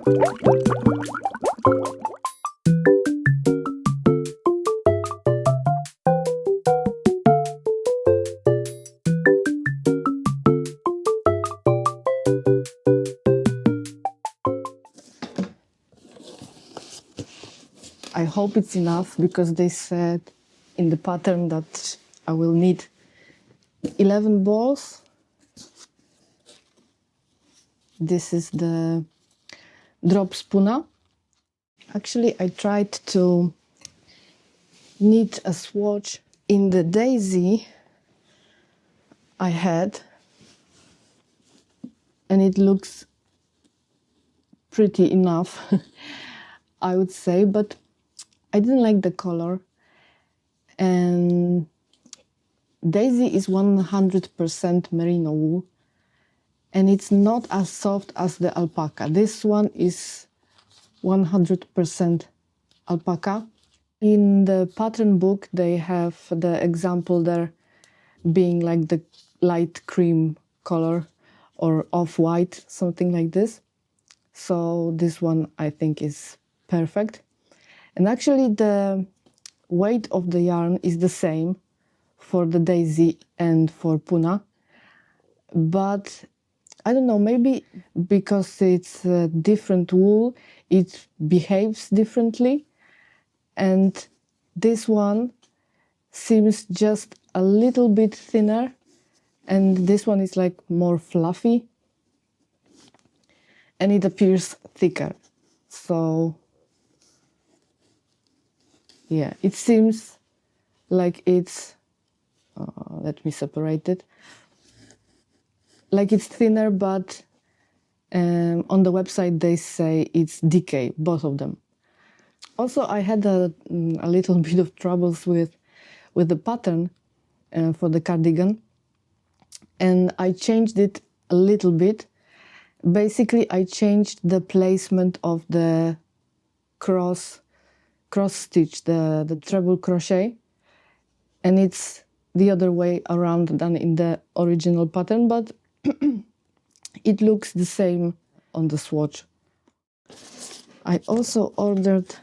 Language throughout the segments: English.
I hope it's enough because they said in the pattern that I will need 11 balls. This is the drop spooner. Actually, I tried to knit a swatch in the daisy I had, and it looks pretty enough, I would say, but I didn't like the color. And daisy is 100% merino wool, and it's not as soft as the alpaca. This one is 100% alpaca. In the pattern book, they have the example there being like the light cream color or off-white, something like this. So this one I think is perfect. And actually the weight of the yarn is the same for the daisy and for Puna. But I don't know, maybe because it's a different wool, it behaves differently. And this one seems just a little bit thinner, and this one is like more fluffy, and it appears thicker. So yeah, it seems like it's, let me separate it, like it's thinner, but on the website they say it's decay, both of them. Also, I had a little bit of troubles with the pattern for the cardigan, and I changed it a little bit. Basically, I changed the placement of the cross stitch, the treble crochet, and it's the other way around than in the original pattern, but it looks the same on the swatch. I also ordered,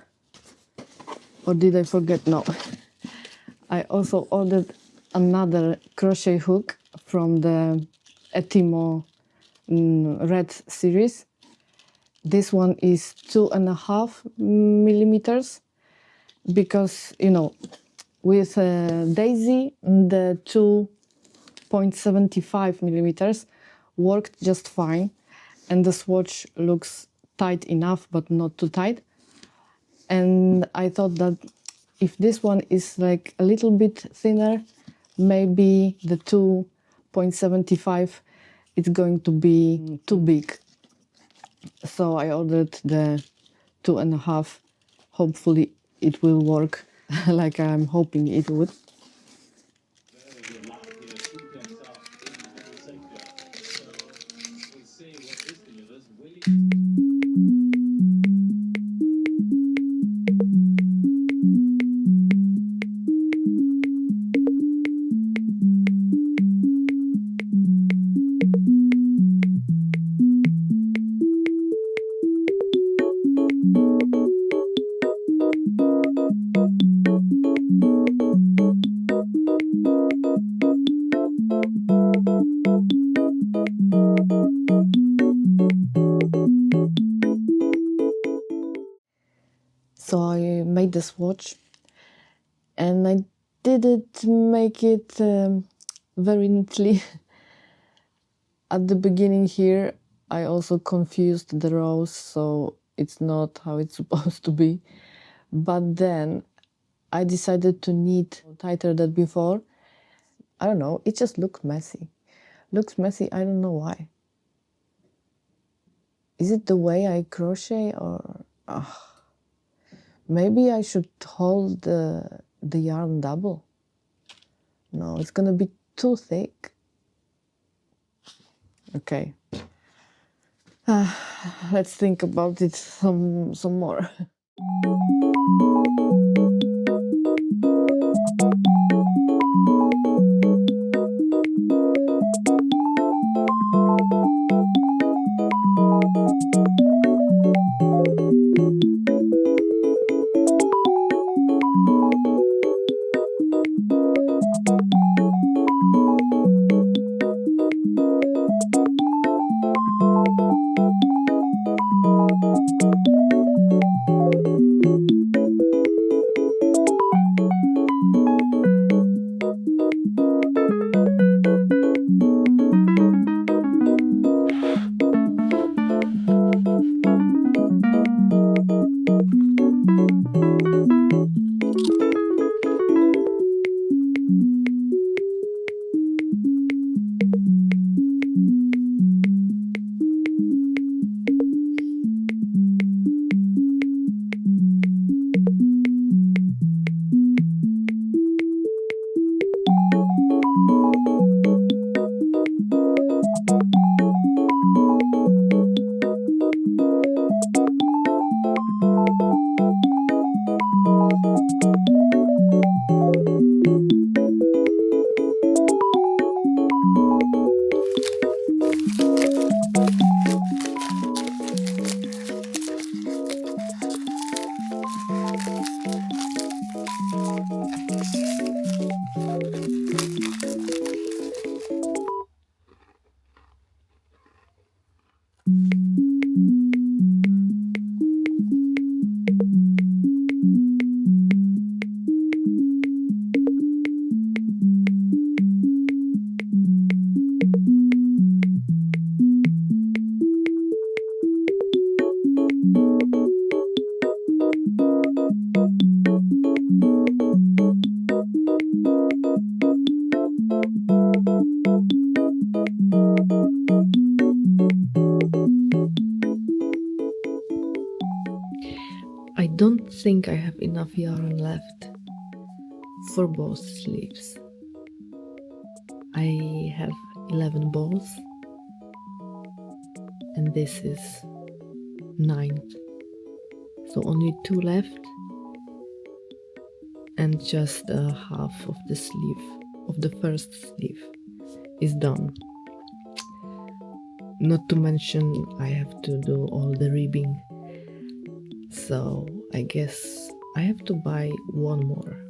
or did I forget? No. I also ordered another crochet hook from the Etimo Red series. This one is 2.5 millimeters because, you know, with Daisy, the 2.75 millimeters worked just fine, and the swatch looks tight enough, but not too tight. And I thought that if this one is like a little bit thinner, maybe the 2.75 it's going to be too big. So I ordered the 2.5. Hopefully it will work like I'm hoping it would. So I made the swatch, and I didn't make it very neatly. At the beginning here, I also confused the rows, so it's not how it's supposed to be. But then I decided to knit tighter than before. I don't know, it just looked messy. Looks messy, I don't know why. Is it the way I crochet, or... Maybe I should hold the yarn double. No, it's gonna be too thick. Okay. Let's think about it some more. think I have enough yarn left for both sleeves. I have 11 balls and this is 9, so only 2 left, and just half of the sleeve of the first sleeve is done. Not to mention I have to do all the ribbing, so I guess I have to buy one more.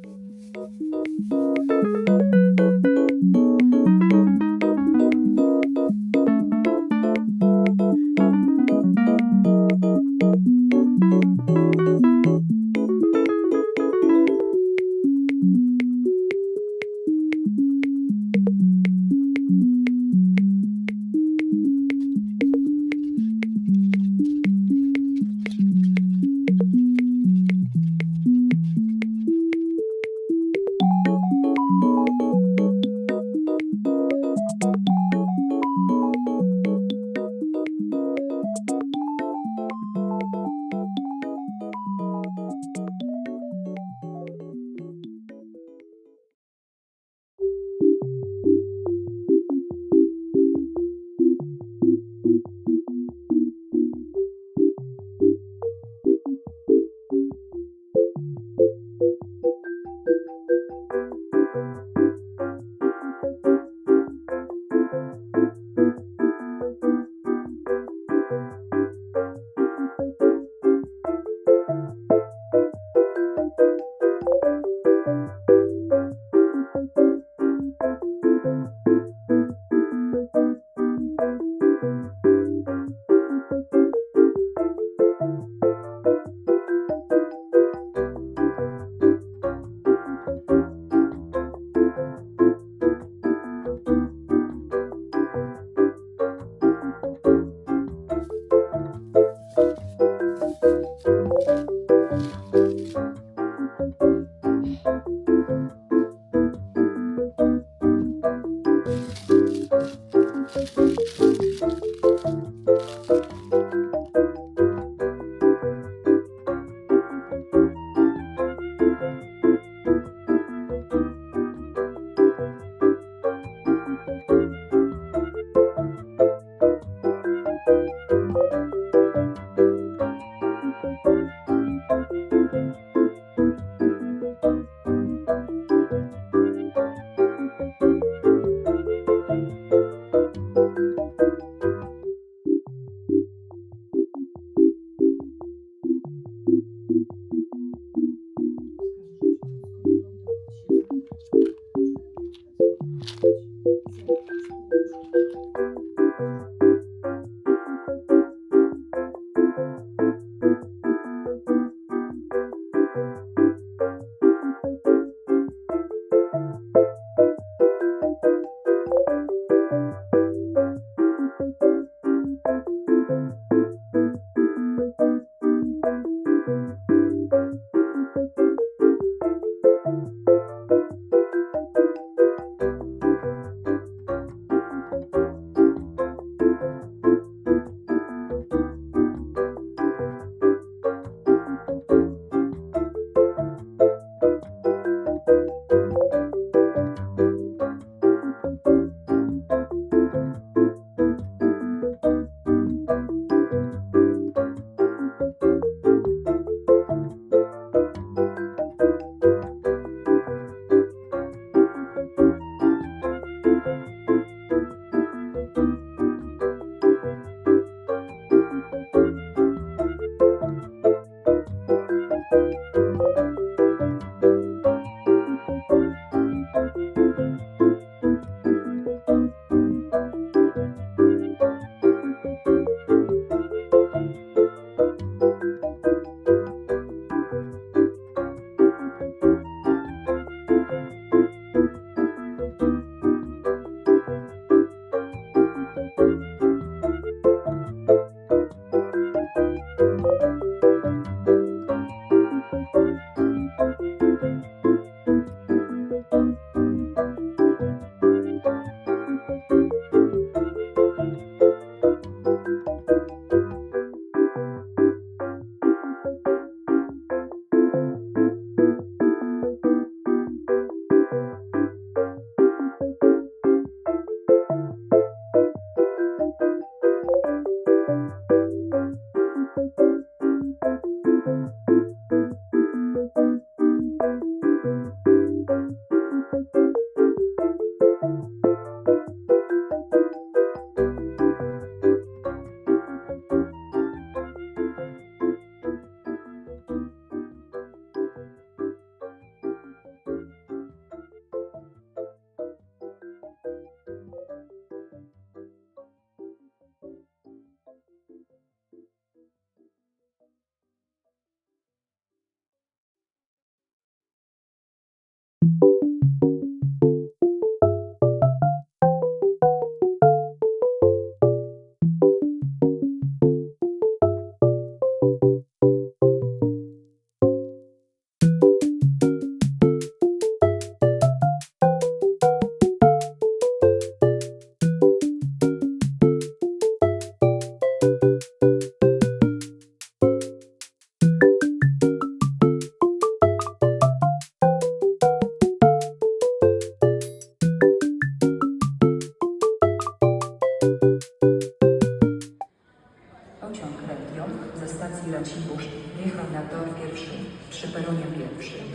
wjechał na tor pierwszy, przy peronie pierwszym.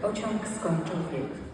Pociąg skończył bieg.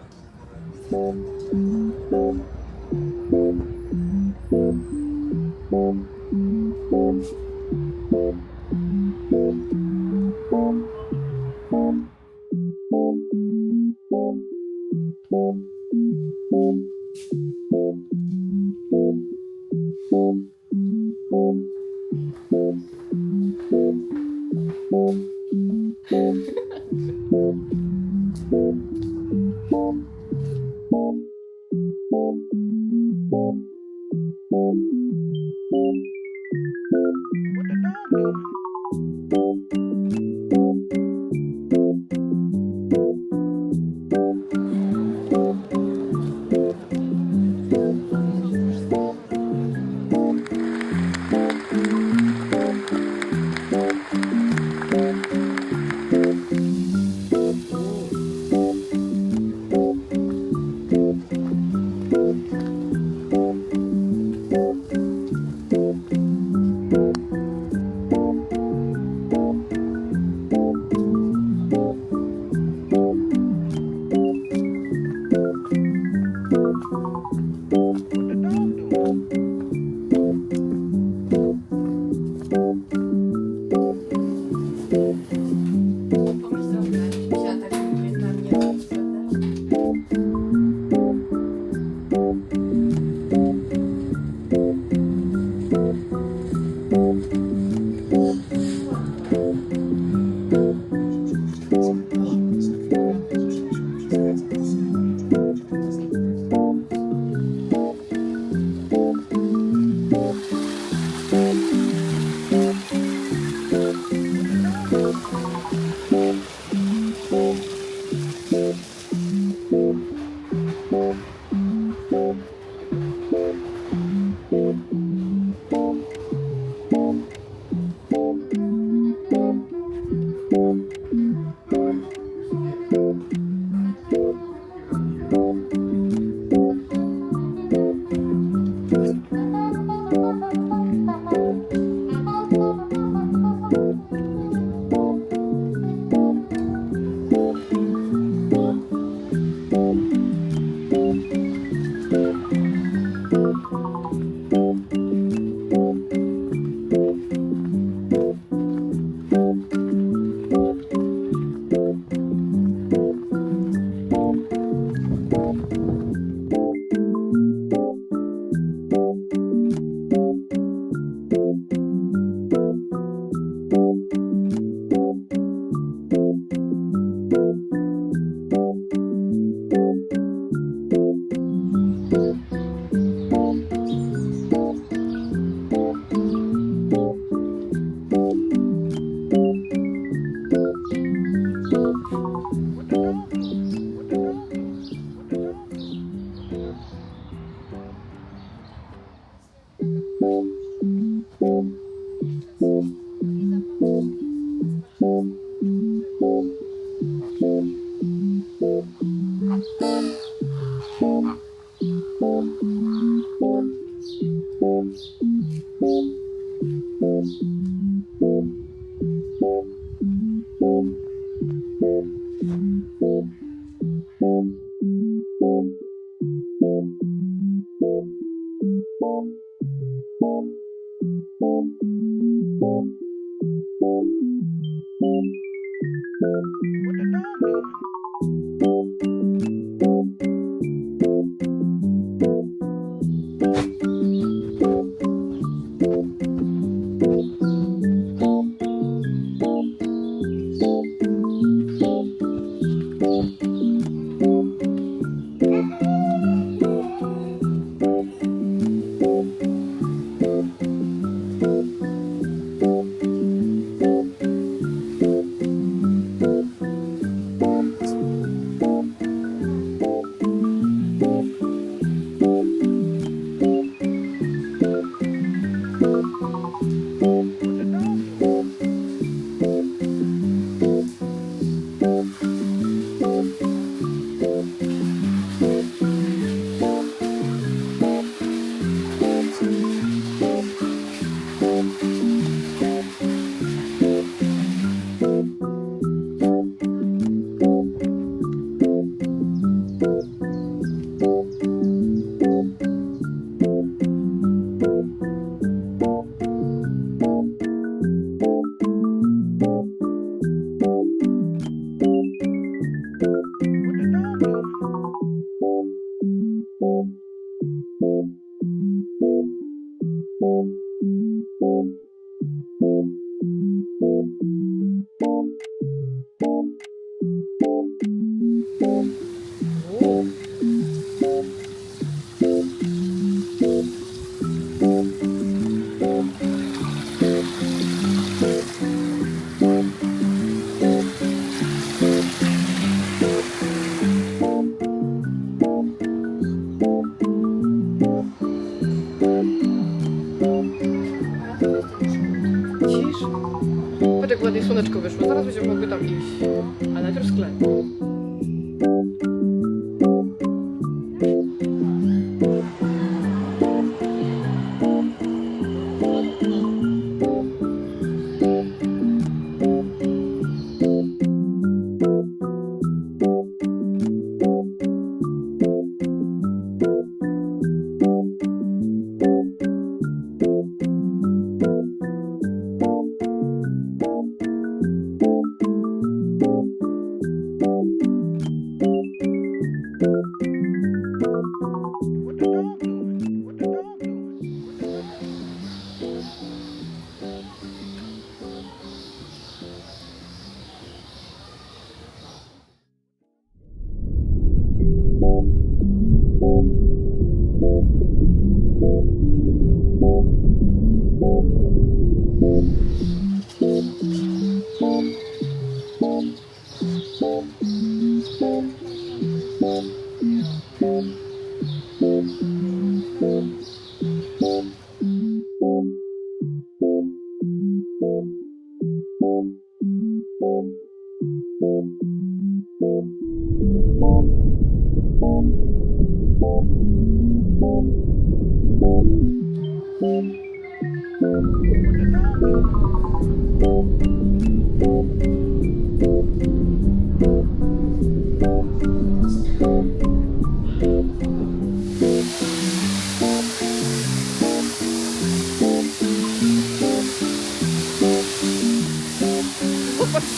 słoneczko wyszło, zaraz będziemy mogły tam iść. A najpierw sklep.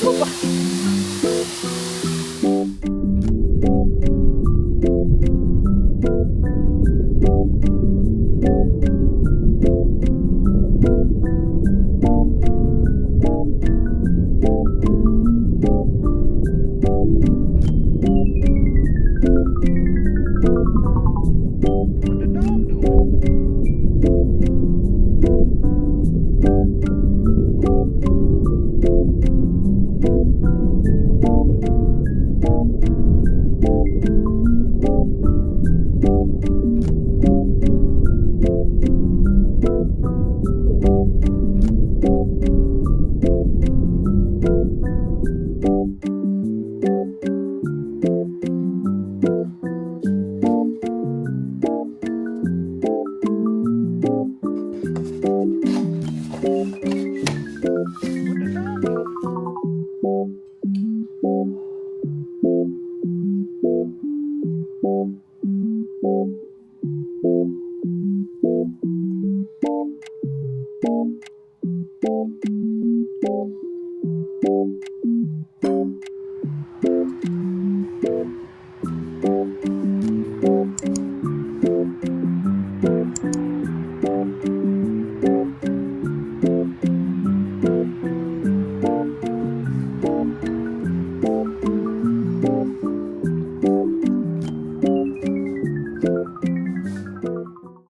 Zobacz.